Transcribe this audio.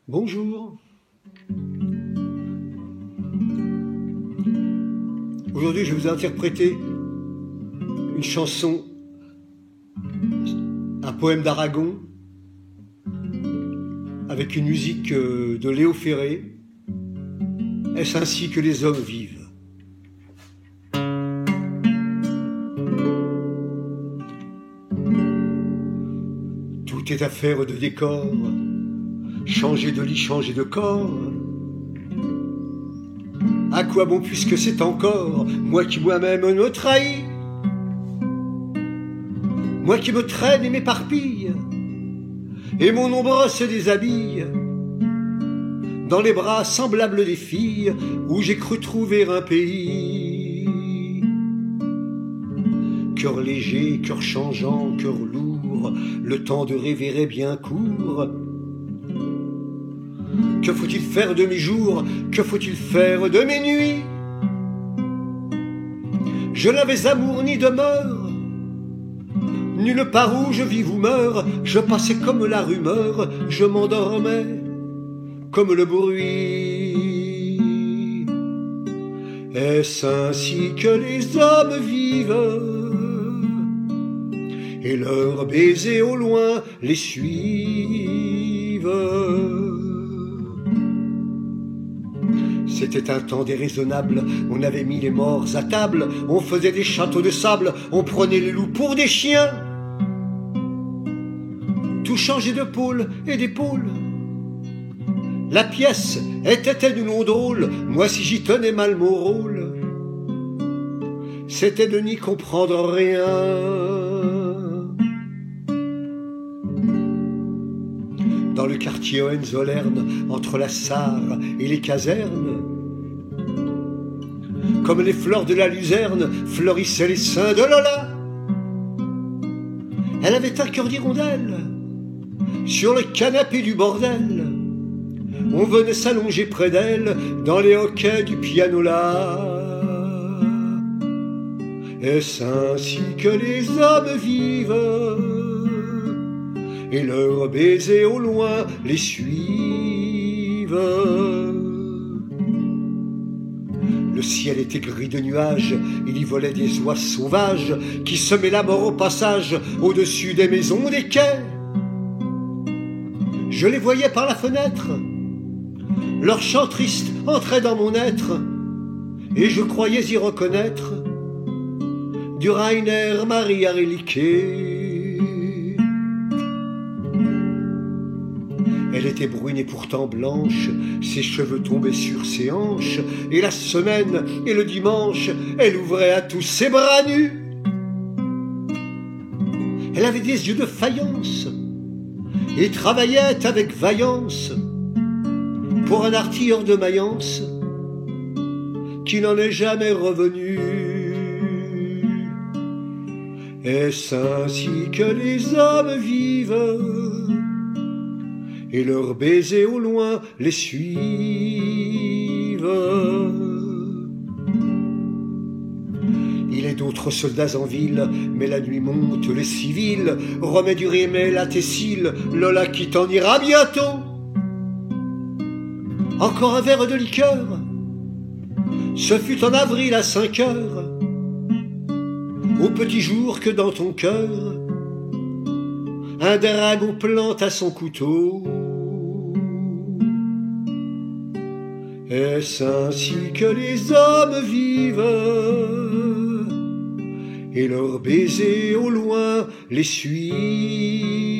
Bonjour. Aujourd'hui, je vais vous interpréter une chanson, un poème d'Aragon, avec une musique de Léo Ferré. Est-ce ainsi que les hommes vivent? Tout est affaire de décor, changer de lit, changer de corps. À quoi bon puisque c'est encore moi qui moi-même me trahis, moi qui me traîne et m'éparpille, et mon ombre se déshabille dans les bras semblables des filles où j'ai cru trouver un pays. Cœur léger, cœur changeant, cœur lourd, le temps de rêver est bien court. Que faut-il faire de mes jours? Que faut-il faire de mes nuits? Je n'avais amour ni demeure, nulle part où je vis ou meurs. Je passais comme la rumeur, je m'endormais comme le bruit. Est-ce ainsi que les hommes vivent? Et leurs baisers au loin les suivent. C'était un temps déraisonnable, on avait mis les morts à table, on faisait des châteaux de sable, on prenait les loups pour des chiens. Tout changeait de pôle et d'épaule. La pièce était une non drôle, moi si j'y tenais mal mon rôle, c'était de n'y comprendre rien. Dans le quartier Hohenzollern, entre la Sarre et les casernes, comme les fleurs de la luzerne, fleurissaient les seins de Lola. Elle avait un cœur d'hirondelle, sur le canapé du bordel. On venait s'allonger près d'elle, dans les hoquets du pianola. Est-ce ainsi que les hommes vivent? Et leurs baisers au loin les suivent. Le ciel était gris de nuages, il y volait des oies sauvages qui semaient la mort au passage, au-dessus des maisons, des quais. Je les voyais par la fenêtre, leur chant triste entrait dans mon être, et je croyais y reconnaître du Rainer Maria Rilke. Elle était brune et pourtant blanche, ses cheveux tombaient sur ses hanches, et la semaine et le dimanche, elle ouvrait à tous ses bras nus. Elle avait des yeux de faïence et travaillait avec vaillance pour un artilleur de Mayence qui n'en est jamais revenu. Est-ce ainsi que les hommes vivent? Et leurs baisers au loin les suivent. Il est d'autres soldats en ville, mais la nuit monte les civils, remet du rémel à tes cils, Lola qui t'en ira bientôt. Encore un verre de liqueur, ce fut en avril à 5 heures, au petit jour que dans ton cœur, un dragon plante à son couteau. Est-ce ainsi que les hommes vivent? Et leurs baisers au loin les suivent.